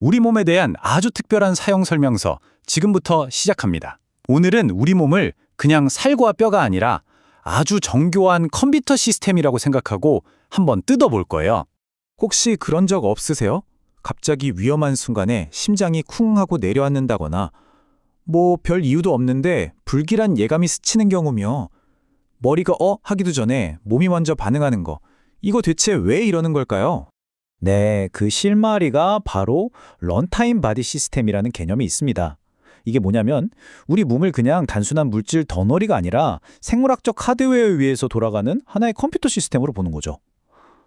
우리 몸에 대한 아주 특별한 사용 설명서 지금부터 시작합니다. 오늘은 우리 몸을 그냥 살과 뼈가 아니라 아주 정교한 컴퓨터 시스템이라고 생각하고 한번 뜯어볼 거예요. 혹시 그런 적 없으세요? 갑자기 위험한 순간에 심장이 쿵 하고 내려앉는다거나 별 이유도 없는데 불길한 예감이 스치는 경우며 머리가 하기도 전에 몸이 먼저 반응하는 거. 이거 대체 왜 이러는 걸까요? 네, 그 실마리가 바로 런타임 바디 시스템이라는 개념이 있습니다. 이게 뭐냐면 우리 몸을 그냥 단순한 물질 덩어리가 아니라 생물학적 하드웨어에 의해서 돌아가는 하나의 컴퓨터 시스템으로 보는 거죠.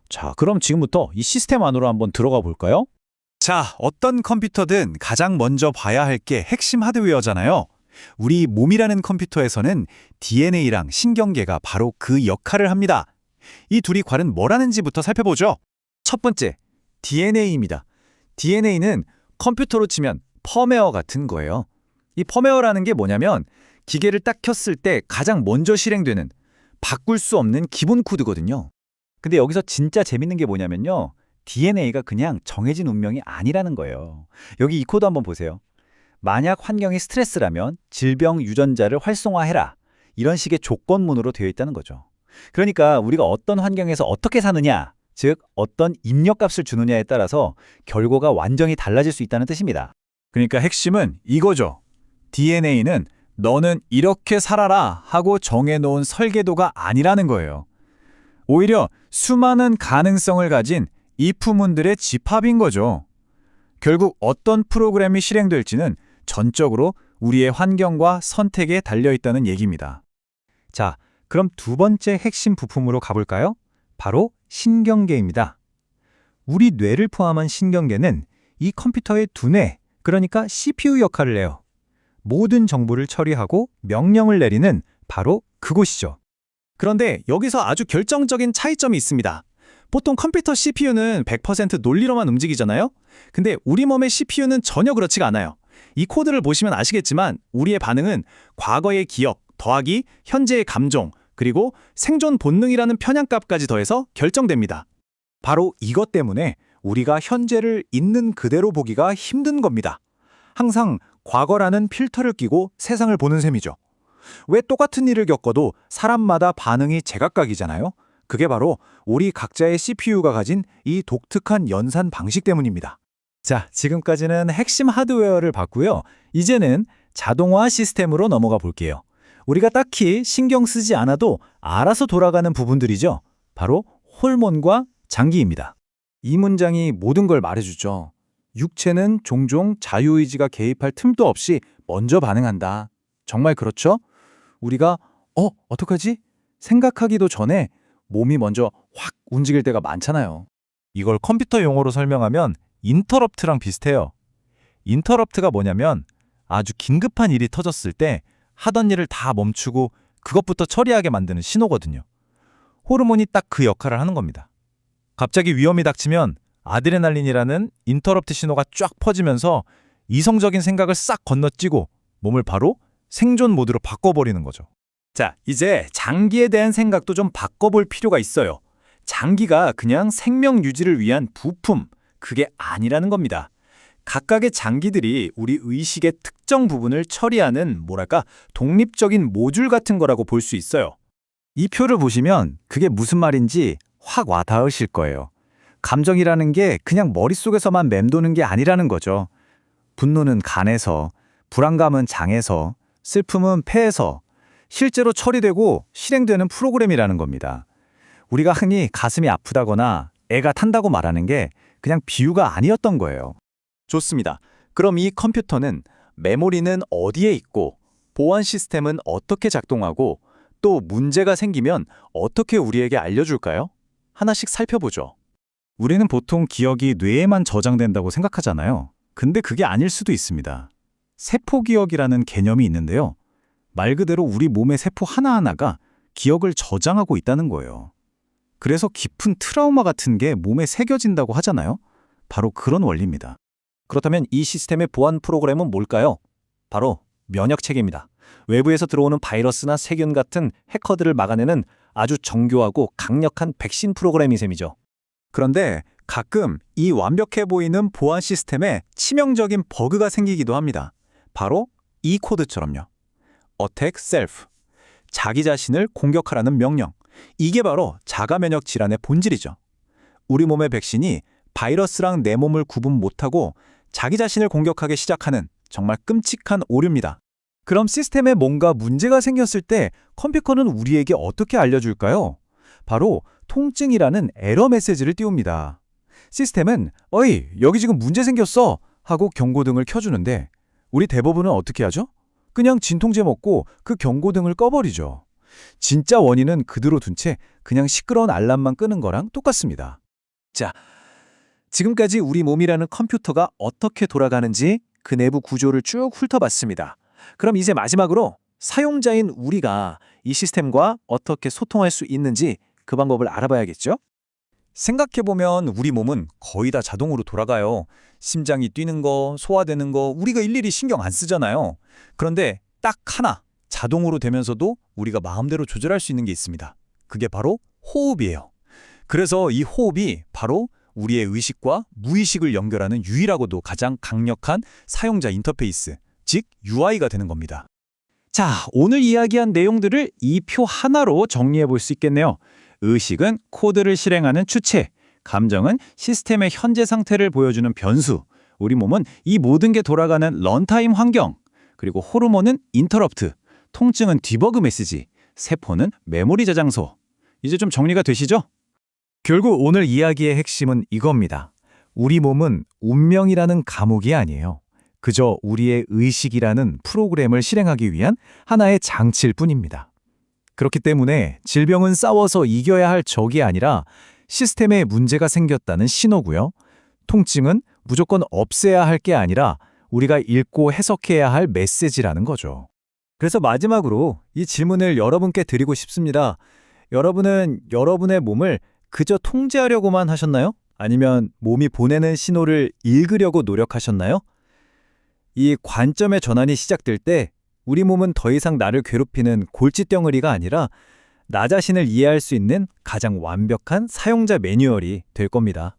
자, 그럼 지금부터 이 시스템 안으로 한번 들어가 볼까요? 자, 어떤 컴퓨터든 가장 먼저 봐야 할 게 핵심 하드웨어잖아요. 우리 몸이라는 컴퓨터에서는 DNA랑 신경계가 바로 그 역할을 합니다. 이 둘이 과연 뭘 하는지부터 살펴보죠. 첫 번째, DNA입니다. DNA는 컴퓨터로 치면 펌웨어 같은 거예요. 이 펌웨어라는 게 뭐냐면 기계를 딱 켰을 때 가장 먼저 실행되는 바꿀 수 없는 기본 코드거든요. 근데 여기서 진짜 재밌는 게 뭐냐면요. DNA가 그냥 정해진 운명이 아니라는 거예요. 여기 이 코드 한번 보세요. 만약 환경이 스트레스라면 질병 유전자를 활성화해라. 이런 식의 조건문으로 되어 있다는 거죠. 그러니까 우리가 어떤 환경에서 어떻게 사느냐, 즉 어떤 입력값을 주느냐에 따라서 결과가 완전히 달라질 수 있다는 뜻입니다. 그러니까 핵심은 이거죠. DNA는 너는 이렇게 살아라 하고 정해놓은 설계도가 아니라는 거예요. 오히려 수많은 가능성을 가진 if문들의 집합인 거죠. 결국 어떤 프로그램이 실행될지는 전적으로 우리의 환경과 선택에 달려있다는 얘기입니다. 자, 그럼 두 번째 핵심 부품으로 가볼까요? 바로 신경계입니다. 우리 뇌를 포함한 신경계는 이 컴퓨터의 두뇌, 그러니까 CPU 역할을 해요. 모든 정보를 처리하고 명령을 내리는 바로 그곳이죠. 그런데 여기서 아주 결정적인 차이점이 있습니다. 보통 컴퓨터 CPU는 100% 논리로만 움직이잖아요? 근데 우리 몸의 CPU는 전혀 그렇지가 않아요. 이 코드를 보시면 아시겠지만 우리의 반응은 과거의 기억 더하기 현재의 감정 그리고 생존 본능이라는 편향값까지 더해서 결정됩니다. 바로 이것 때문에 우리가 현재를 있는 그대로 보기가 힘든 겁니다. 항상 과거라는 필터를 끼고 세상을 보는 셈이죠. 왜 똑같은 일을 겪어도 사람마다 반응이 제각각이잖아요? 그게 바로 우리 각자의 CPU가 가진 이 독특한 연산 방식 때문입니다. 자, 지금까지는 핵심 하드웨어를 봤고요. 이제는 자동화 시스템으로 넘어가 볼게요. 우리가 딱히 신경 쓰지 않아도 알아서 돌아가는 부분들이죠. 바로 호르몬과 장기입니다. 이 문장이 모든 걸 말해주죠. 육체는 종종 자유의지가 개입할 틈도 없이 먼저 반응한다. 정말 그렇죠? 우리가 어떡하지? 생각하기도 전에 몸이 먼저 확 움직일 때가 많잖아요. 이걸 컴퓨터 용어로 설명하면 인터럽트랑 비슷해요. 인터럽트가 뭐냐면 아주 긴급한 일이 터졌을 때 하던 일을 다 멈추고 그것부터 처리하게 만드는 신호거든요. 호르몬이 딱 그 역할을 하는 겁니다. 갑자기 위험이 닥치면 아드레날린이라는 인터럽트 신호가 쫙 퍼지면서 이성적인 생각을 싹 건너뛰고 몸을 바로 생존 모드로 바꿔버리는 거죠. 자, 이제 장기에 대한 생각도 좀 바꿔볼 필요가 있어요. 장기가 그냥 생명 유지를 위한 부품, 그게 아니라는 겁니다. 각각의 장기들이 우리 의식의 특정 부분을 처리하는 독립적인 모듈 같은 거라고 볼 수 있어요. 이 표를 보시면 그게 무슨 말인지 확 와닿으실 거예요. 감정이라는 게 그냥 머릿속에서만 맴도는 게 아니라는 거죠. 분노는 간에서, 불안감은 장에서, 슬픔은 폐에서 실제로 처리되고 실행되는 프로그램이라는 겁니다. 우리가 흔히 가슴이 아프다거나 애가 탄다고 말하는 게 그냥 비유가 아니었던 거예요. 좋습니다. 그럼 이 컴퓨터는 메모리는 어디에 있고 보안 시스템은 어떻게 작동하고 또 문제가 생기면 어떻게 우리에게 알려줄까요? 하나씩 살펴보죠. 우리는 보통 기억이 뇌에만 저장된다고 생각하잖아요. 근데 그게 아닐 수도 있습니다. 세포기억이라는 개념이 있는데요. 말 그대로 우리 몸의 세포 하나하나가 기억을 저장하고 있다는 거예요. 그래서 깊은 트라우마 같은 게 몸에 새겨진다고 하잖아요. 바로 그런 원리입니다. 그렇다면 이 시스템의 보안 프로그램은 뭘까요? 바로 면역체계입니다. 외부에서 들어오는 바이러스나 세균 같은 해커들을 막아내는 아주 정교하고 강력한 백신 프로그램이 셈이죠. 그런데 가끔 이 완벽해 보이는 보안 시스템에 치명적인 버그가 생기기도 합니다. 바로 이 코드처럼요. Attack Self. 자기 자신을 공격하라는 명령. 이게 바로 자가 면역 질환의 본질이죠. 우리 몸의 백신이 바이러스랑 내 몸을 구분 못하고 자기 자신을 공격하기 시작하는 정말 끔찍한 오류입니다. 그럼 시스템에 뭔가 문제가 생겼을 때 컴퓨터는 우리에게 어떻게 알려줄까요? 바로 통증이라는 에러 메시지를 띄웁니다. 시스템은 어이, 여기 지금 문제 생겼어 하고 경고등을 켜주는데 우리 대부분은 어떻게 하죠? 그냥 진통제 먹고 그 경고등을 꺼버리죠. 진짜 원인은 그대로 둔 채 그냥 시끄러운 알람만 끄는 거랑 똑같습니다. 자, 지금까지 우리 몸이라는 컴퓨터가 어떻게 돌아가는지 그 내부 구조를 쭉 훑어봤습니다. 그럼 이제 마지막으로 사용자인 우리가 이 시스템과 어떻게 소통할 수 있는지 그 방법을 알아봐야겠죠? 생각해보면 우리 몸은 거의 다 자동으로 돌아가요. 심장이 뛰는 거, 소화되는 거 우리가 일일이 신경 안 쓰잖아요. 그런데 딱 하나, 자동으로 되면서도 우리가 마음대로 조절할 수 있는 게 있습니다. 그게 바로 호흡이에요. 그래서 이 호흡이 바로 우리의 의식과 무의식을 연결하는 유일하고도 가장 강력한 사용자 인터페이스, 즉 UI가 되는 겁니다. 자, 오늘 이야기한 내용들을 이 표 하나로 정리해 볼 수 있겠네요. 의식은 코드를 실행하는 주체, 감정은 시스템의 현재 상태를 보여주는 변수, 우리 몸은 이 모든 게 돌아가는 런타임 환경, 그리고 호르몬은 인터럽트, 통증은 디버그 메시지, 세포는 메모리 저장소. 이제 좀 정리가 되시죠? 결국 오늘 이야기의 핵심은 이겁니다. 우리 몸은 운명이라는 감옥이 아니에요. 그저 우리의 의식이라는 프로그램을 실행하기 위한 하나의 장치일 뿐입니다. 그렇기 때문에 질병은 싸워서 이겨야 할 적이 아니라 시스템에 문제가 생겼다는 신호고요. 통증은 무조건 없애야 할 게 아니라 우리가 읽고 해석해야 할 메시지라는 거죠. 그래서 마지막으로 이 질문을 여러분께 드리고 싶습니다. 여러분은 여러분의 몸을 그저 통제하려고만 하셨나요? 아니면 몸이 보내는 신호를 읽으려고 노력하셨나요? 이 관점의 전환이 시작될 때 우리 몸은 더 이상 나를 괴롭히는 골칫덩어리가 아니라 나 자신을 이해할 수 있는 가장 완벽한 사용자 매뉴얼이 될 겁니다.